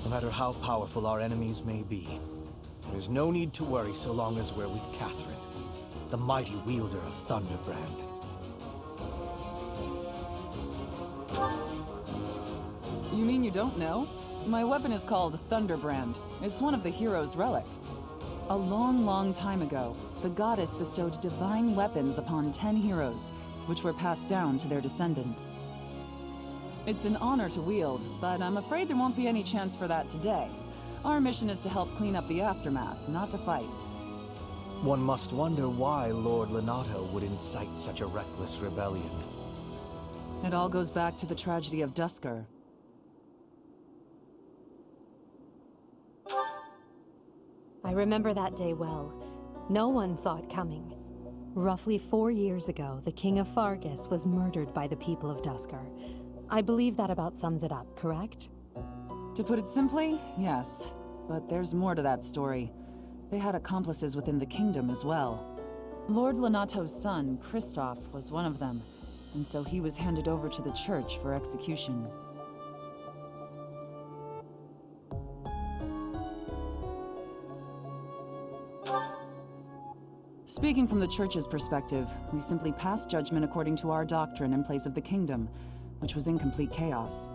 No matter how powerful our enemies may be, there's no need to worry so long as we're with Catherine, the mighty wielder of Thunderbrand. You mean you don't know? My weapon is called Thunderbrand. It's one of the hero's relics. A long, long time ago, the goddess bestowed divine weapons upon 10 heroes, which were passed down to their descendants. It's an honor to wield, but I'm afraid there won't be any chance for that today. Our mission is to help clean up the aftermath, not to fight. One must wonder why Lord Lenato would incite such a reckless rebellion. It all goes back to the tragedy of Duscur. I remember that day well. No one saw it coming. Roughly 4 years ago, the King of Fargus was murdered by the people of Duscur. I believe that about sums it up, correct? To put it simply, yes. But there's more to that story. They had accomplices within the kingdom as well. Lord Lenato's son, Kristoff, was one of them, and so he was handed over to the church for execution. Speaking from the church's perspective, we simply passed judgment according to our doctrine in place of the kingdom, which was in complete chaos.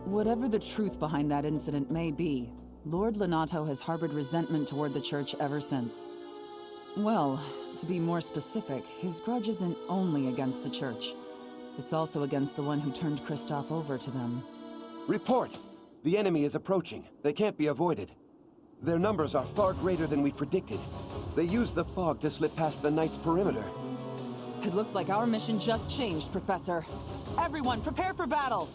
Whatever the truth behind that incident may be, Lord Lenato has harbored resentment toward the church ever since. Well, to be more specific, his grudge isn't only against the church. It's also against the one who turned Kristoff over to them. Report! The enemy is approaching. They can't be avoided. Their numbers are far greater than we predicted. They used the fog to slip past the Knight's perimeter. It looks like our mission just changed, Professor. Everyone, prepare for battle!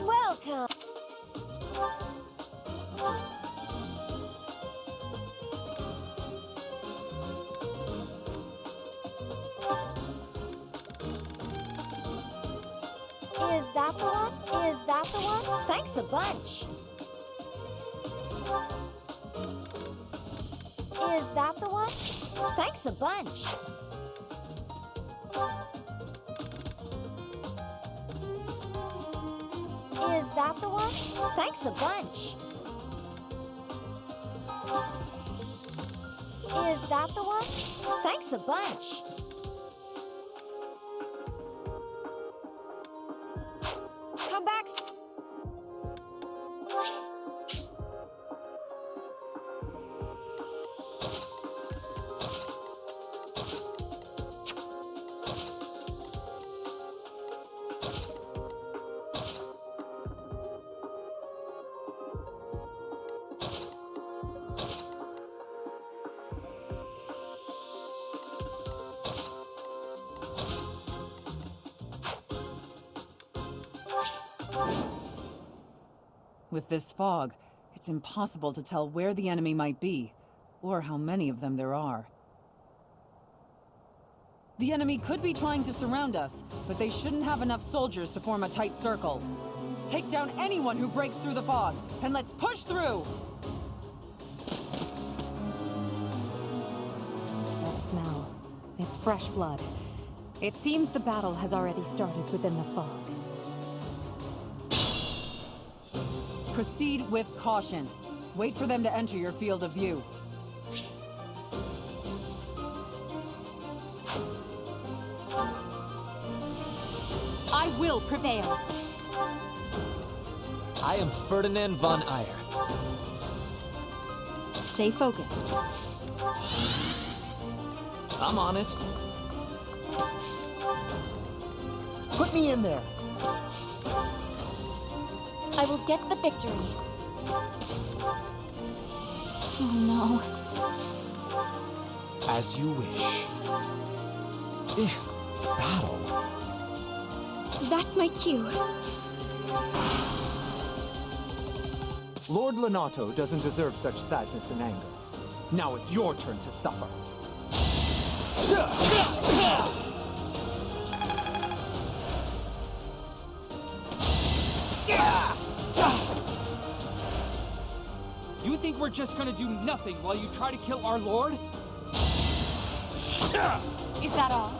Welcome! Is that the one? Is that the one? Thanks a bunch. Is that the one? Thanks a bunch. Is that the one? Thanks a bunch. Is that the one? Thanks a bunch. Come back. With this fog, it's impossible to tell where the enemy might be, or how many of them there are. The enemy could be trying to surround us, but they shouldn't have enough soldiers to form a tight circle. Take down anyone who breaks through the fog, and let's push through! That smell. It's fresh blood. It seems the battle has already started within the fog. Proceed with caution. Wait for them to enter your field of view. will prevail. I am Ferdinand von Eyre. Stay focused. I'm on it. Put me in there. I will get the victory. Oh no. As you wish. Battle. That's my cue. Lord Lenato doesn't deserve such sadness and anger. Now it's your turn to suffer. You think we're just gonna do nothing while you try to kill our lord? Is that all?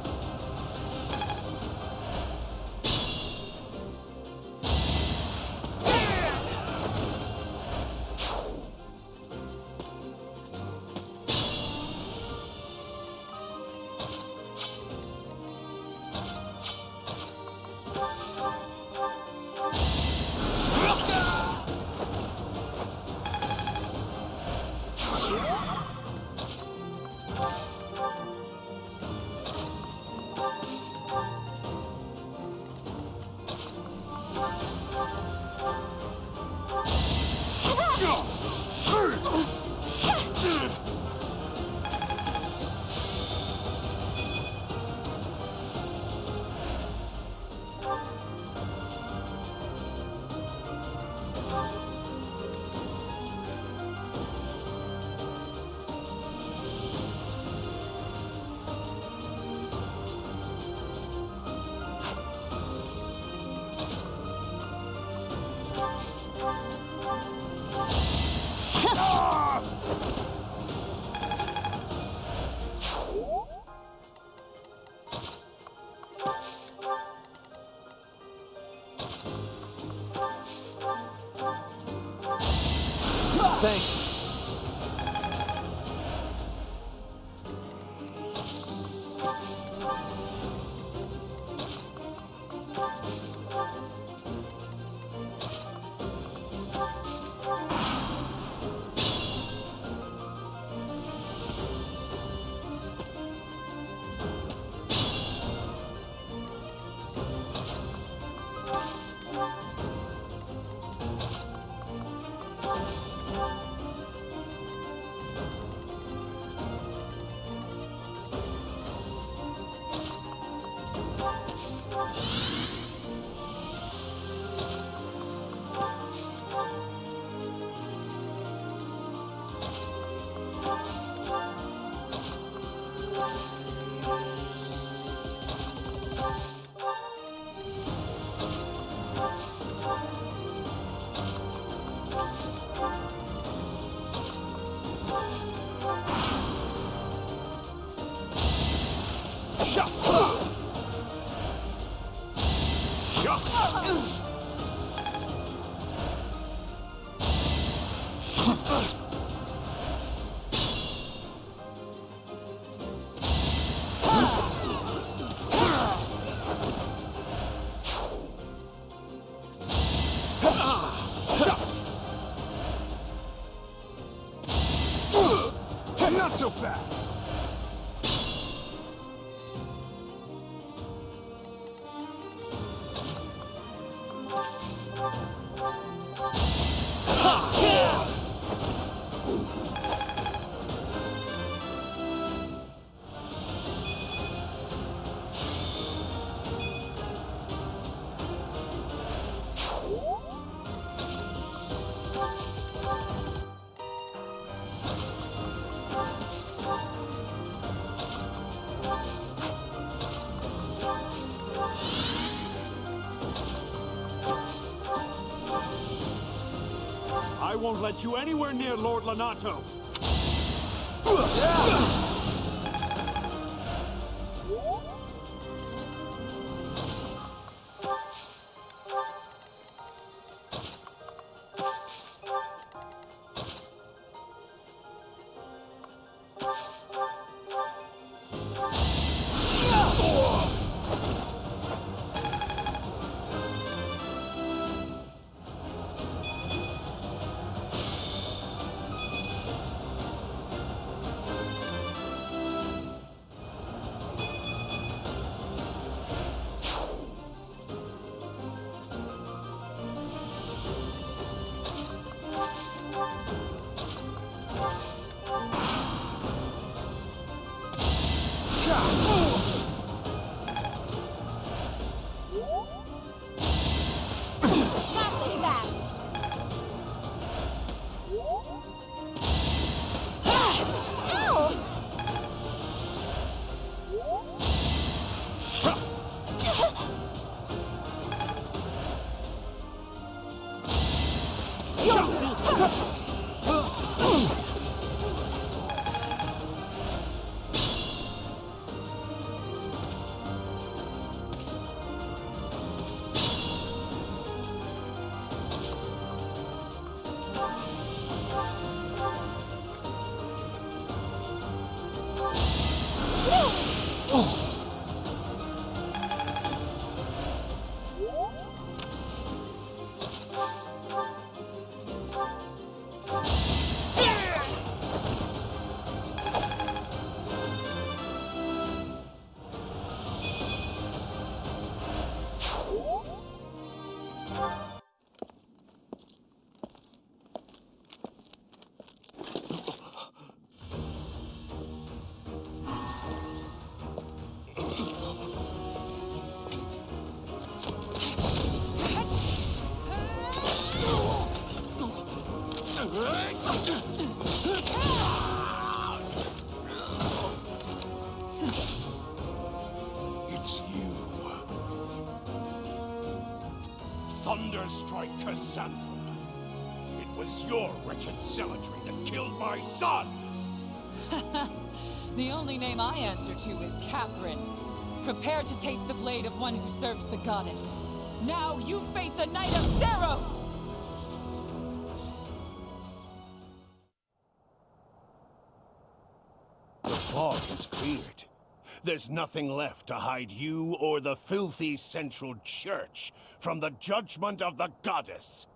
Thanks. Not so fast! I won't let you anywhere near Lord Lenato. Not too fast. Ow! You're weak. It's you. Thunderstrike Cassandra. It was your wretched zealotry that killed my son! The only name I answer to is Catherine. Prepare to taste the blade of one who serves the goddess. Now you face a knight of Theros! The fog is cleared. There's nothing left to hide you or the filthy Central Church from the judgment of the goddess.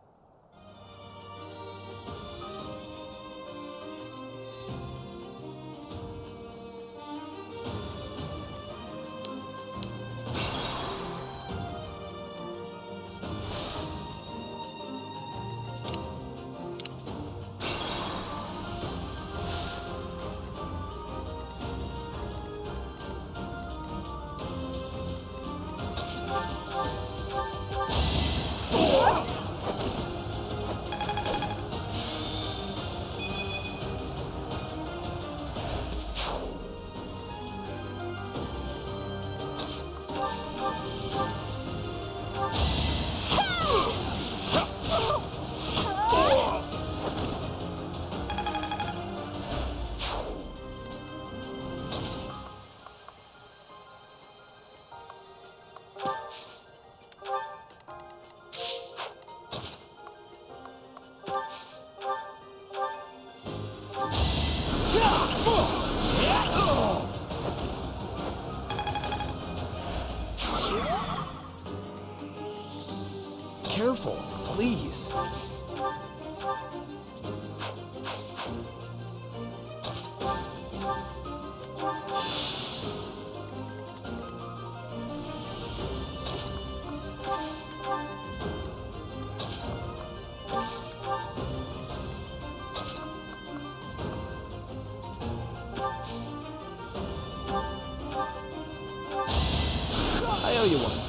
Careful, please. I owe you one.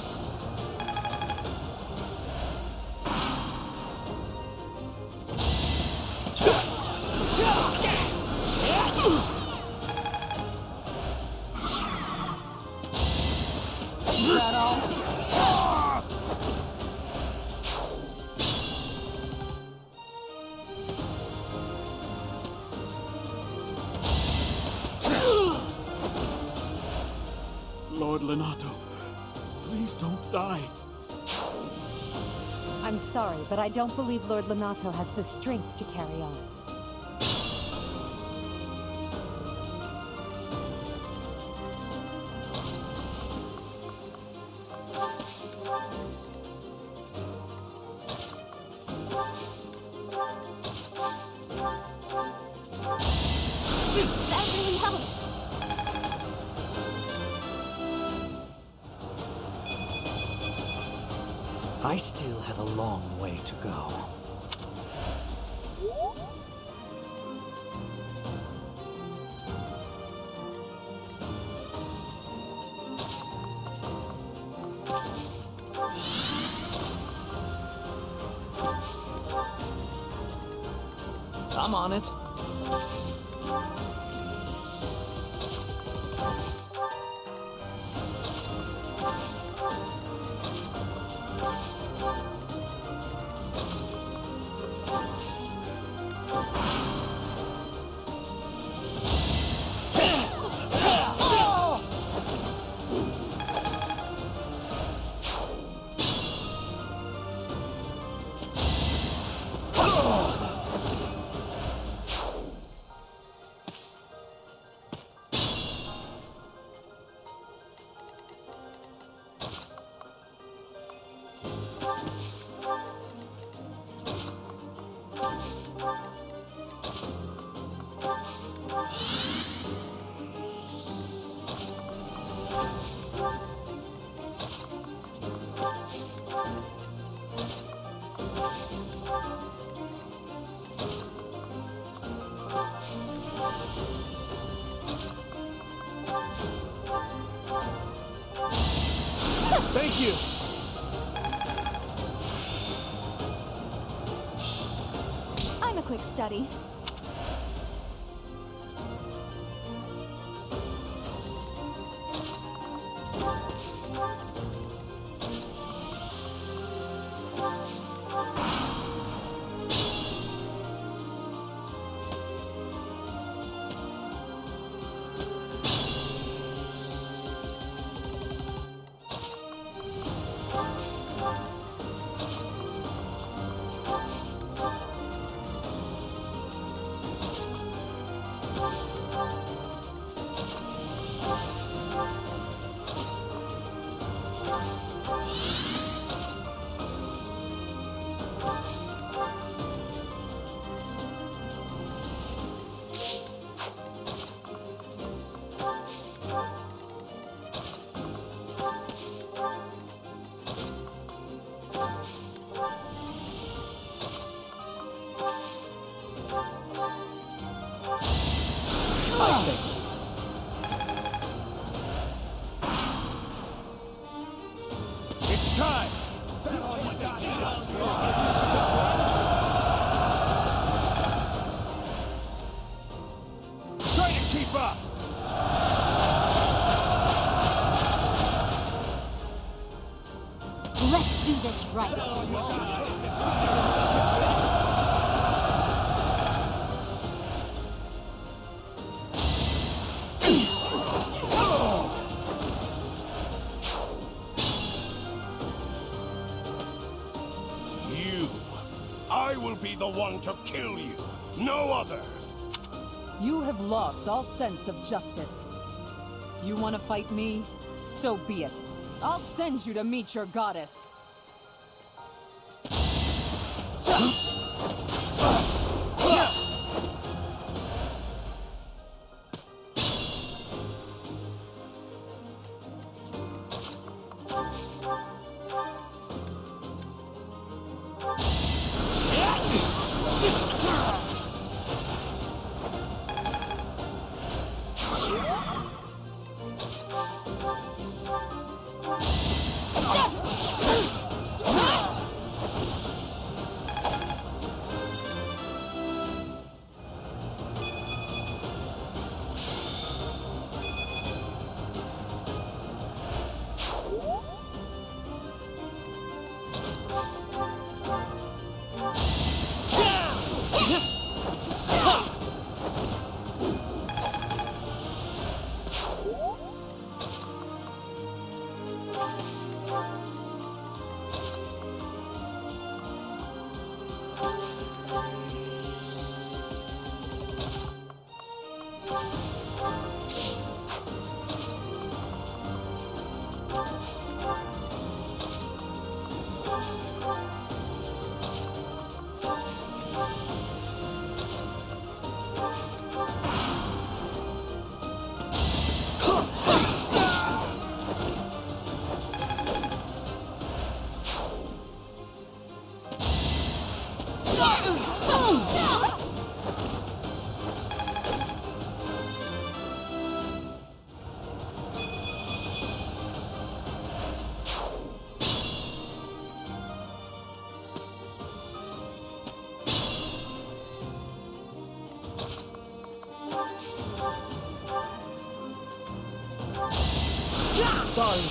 Is that all? Lord Lenato, please don't die. I'm sorry, but I don't believe Lord Lenato has the strength to carry on. That really helped. I still have a long way to go. I'm on it. Thank you! I'm a quick study. It's time! Try to keep up! Let's do this right. I will be the one to kill you, no other! You have lost all sense of justice. You want to fight me? So be it. I'll send you to meet your goddess. Sorry.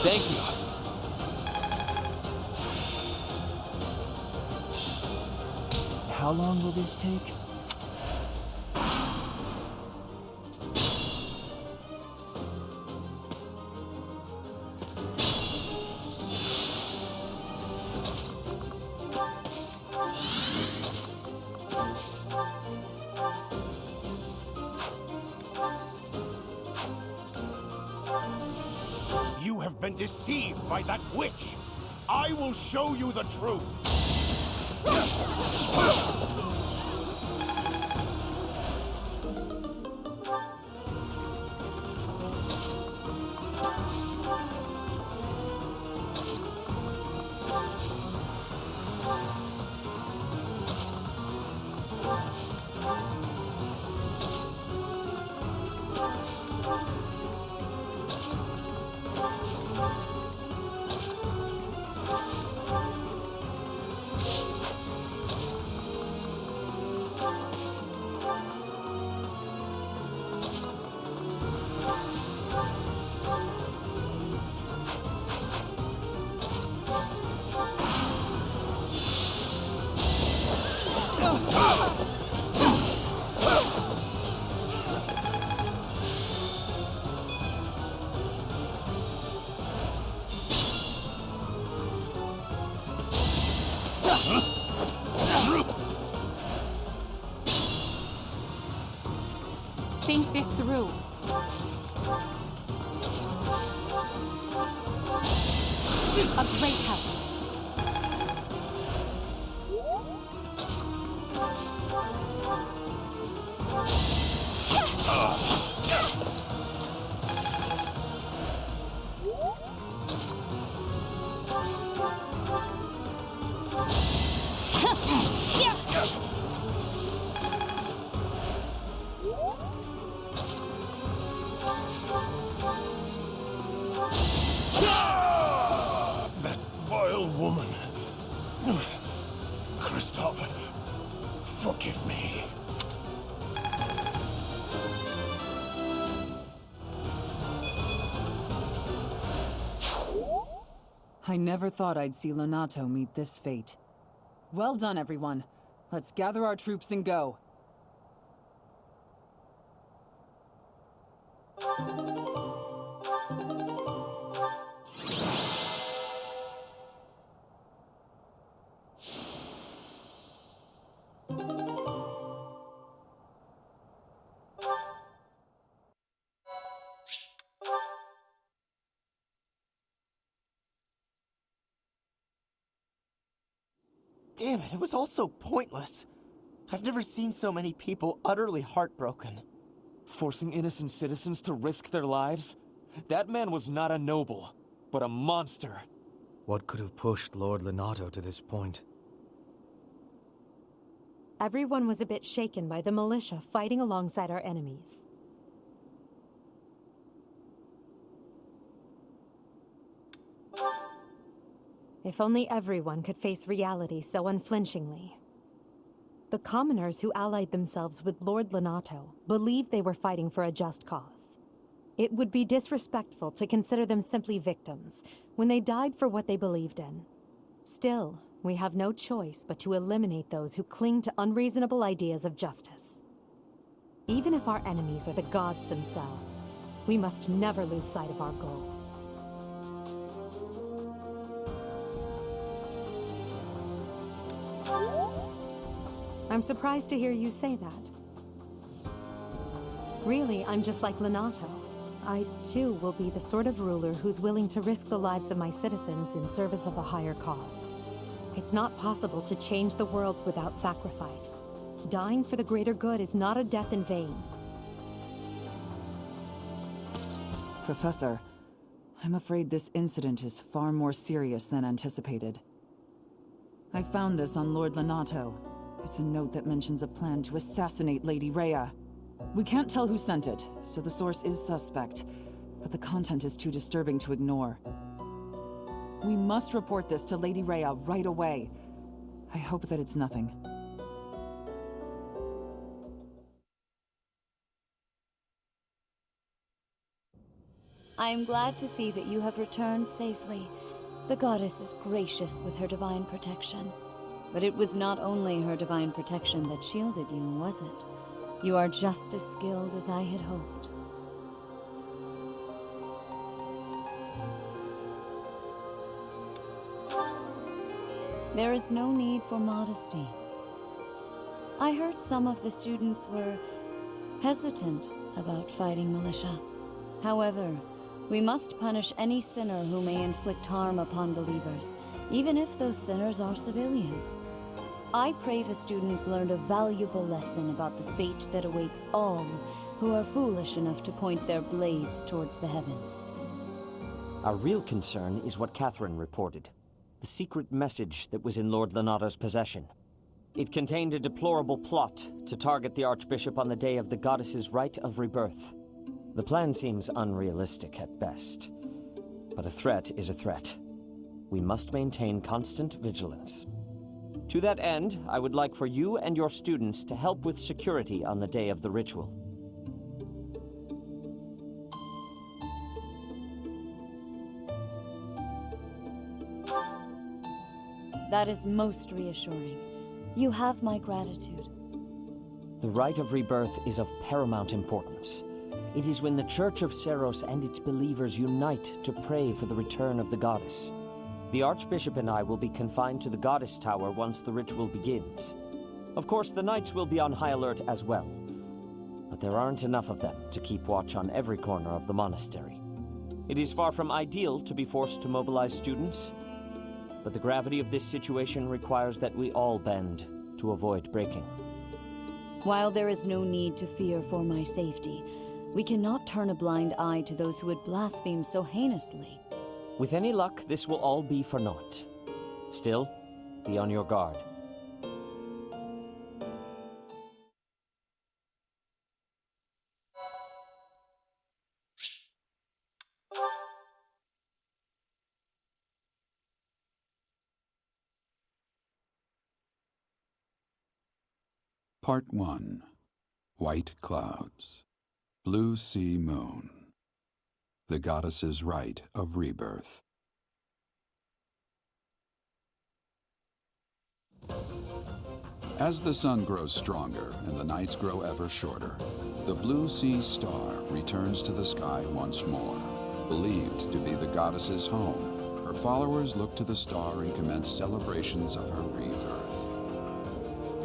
Thank you. How long will this take? You have been deceived by that witch. I will show you the truth. Think this through. A great help. That vile woman. Christoph, forgive me. I never thought I'd see Lonato meet this fate. Well done, everyone. Let's gather our troops and go. Damn it, it was all so pointless. I've never seen so many people utterly heartbroken. Forcing innocent citizens to risk their lives? That man was not a noble, but a monster. What could have pushed Lord Lonato to this point? Everyone was a bit shaken by the militia fighting alongside our enemies. If only everyone could face reality so unflinchingly. The commoners who allied themselves with Lord Lonato believed they were fighting for a just cause. It would be disrespectful to consider them simply victims when they died for what they believed in. Still, we have no choice but to eliminate those who cling to unreasonable ideas of justice. Even if our enemies are the gods themselves, we must never lose sight of our goal. I'm surprised to hear you say that. Really, I'm just like Lonato. I, too, will be the sort of ruler who's willing to risk the lives of my citizens in service of a higher cause. It's not possible to change the world without sacrifice. Dying for the greater good is not a death in vain. Professor, I'm afraid this incident is far more serious than anticipated. I found this on Lord Lonato. It's a note that mentions a plan to assassinate Lady Rhea. We can't tell who sent it, so the source is suspect, but the content is too disturbing to ignore. We must report this to Lady Rhea right away. I hope that it's nothing. I am glad to see that you have returned safely. The goddess is gracious with her divine protection. But it was not only her divine protection that shielded you, was it? You are just as skilled as I had hoped. There is no need for modesty. I heard some of the students were hesitant about fighting militia. However, we must punish any sinner who may inflict harm upon believers, even if those sinners are civilians. I pray the students learned a valuable lesson about the fate that awaits all who are foolish enough to point their blades towards the heavens. Our real concern is what Catherine reported. The secret message that was in Lord Lonato's possession. It contained a deplorable plot to target the Archbishop on the day of the goddess's rite of rebirth. The plan seems unrealistic at best, but a threat is a threat. We must maintain constant vigilance. To that end, I would like for you and your students to help with security on the day of the ritual. That is most reassuring. You have my gratitude. The rite of rebirth is of paramount importance. It is when the Church of Seros and its believers unite to pray for the return of the goddess. The Archbishop and I will be confined to the Goddess Tower once the ritual begins. Of course, the Knights will be on high alert as well, but there aren't enough of them to keep watch on every corner of the monastery. It is far from ideal to be forced to mobilize students, but the gravity of this situation requires that we all bend to avoid breaking. While there is no need to fear for my safety, we cannot turn a blind eye to those who would blaspheme so heinously. With any luck, this will all be for naught. Still, be on your guard. Part 1. White Clouds. Blue Sea Moon. The Goddess's Rite of Rebirth. As the sun grows stronger and the nights grow ever shorter, the Blue Sea Star returns to the sky once more. Believed to be the goddess's home, her followers look to the star and commence celebrations of her rebirth.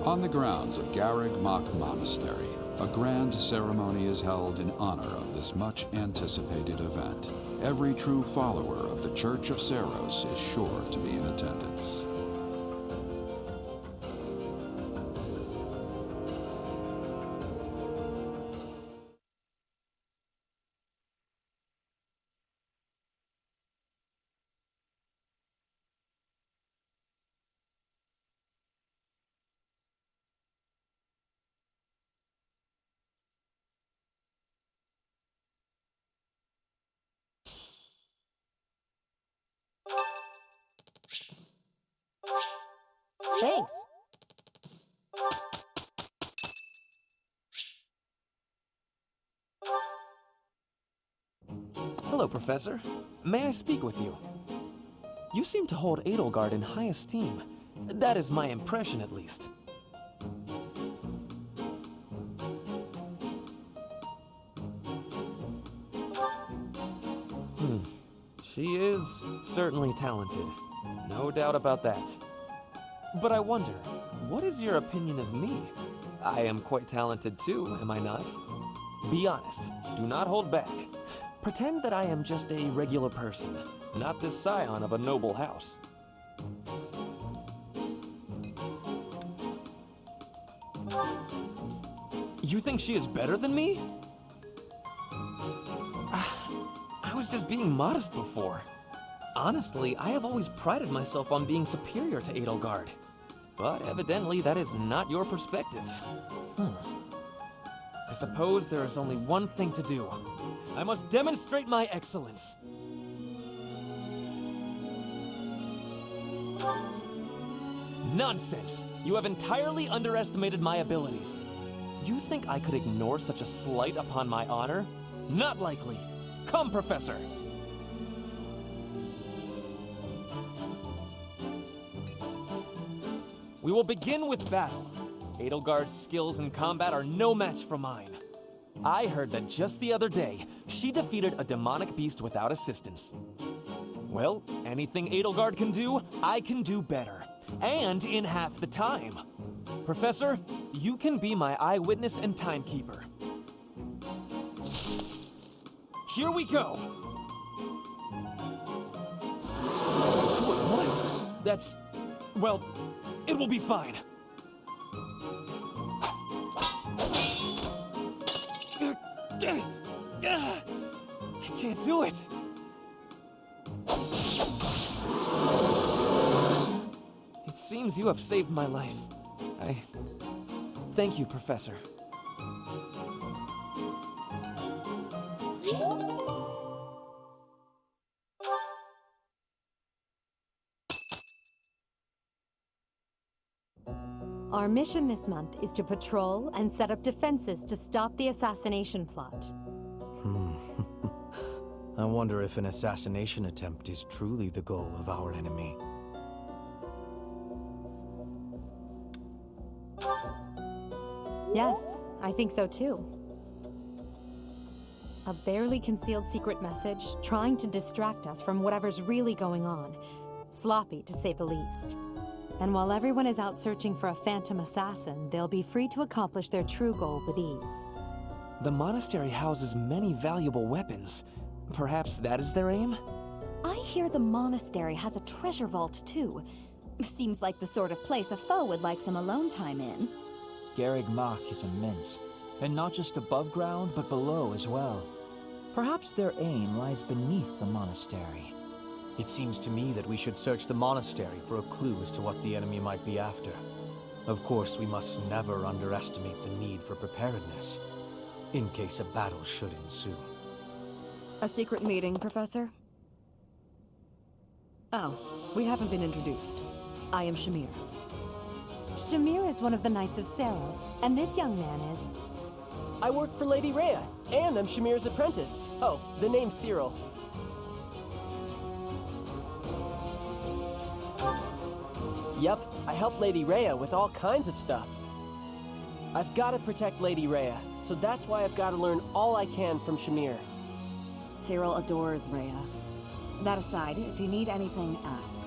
On the grounds of Garreg Mach Monastery, a grand ceremony is held in honor of this much-anticipated event. Every true follower of the Church of Seros is sure to be in attendance. Thanks. Hello, Professor. May I speak with you? You seem to hold Edelgard in high esteem. That is my impression, at least. She is certainly talented. No doubt about that. But I wonder, what is your opinion of me? I am quite talented too, am I not? Be honest. Do not hold back. Pretend that I am just a regular person, not this scion of a noble house. You think she is better than me? I was just being modest before. Honestly, I have always prided myself on being superior to Edelgard. But evidently that is not your perspective. I suppose there is only one thing to do. I must demonstrate my excellence. Nonsense! You have entirely underestimated my abilities. You think I could ignore such a slight upon my honor? Not likely. Come, Professor! We will begin with battle. Edelgard's skills in combat are no match for mine. I heard that just the other day, she defeated a demonic beast without assistance. Well, anything Edelgard can do, I can do better. And in half the time. Professor, you can be my eyewitness and timekeeper. Here we go! 2 at once? That's... well, it will be fine. I can't do it. It seems you have saved my life. Thank you, Professor. Our mission this month is to patrol and set up defenses to stop the assassination plot. I wonder if an assassination attempt is truly the goal of our enemy. Yes, I think so too. A barely concealed secret message trying to distract us from whatever's really going on. Sloppy, to say the least. And while everyone is out searching for a phantom assassin, they'll be free to accomplish their true goal with ease. The monastery houses many valuable weapons. Perhaps that is their aim? I hear the monastery has a treasure vault, too. Seems like the sort of place a foe would like some alone time in. Garreg Mach is immense, and not just above ground, but below as well. Perhaps their aim lies beneath the monastery. It seems to me that we should search the monastery for a clue as to what the enemy might be after. Of course, we must never underestimate the need for preparedness, in case a battle should ensue. A secret meeting, Professor? Oh, we haven't been introduced. I am Shamir. Shamir is one of the Knights of Saros, and this young man is... I work for Lady Rhea, and I'm Shamir's apprentice. Oh, the name's Cyril. Yep, I help Lady Rhea with all kinds of stuff. I've got to protect Lady Rhea, so that's why I've got to learn all I can from Shamir. Cyril adores Rhea. That aside, if you need anything, ask.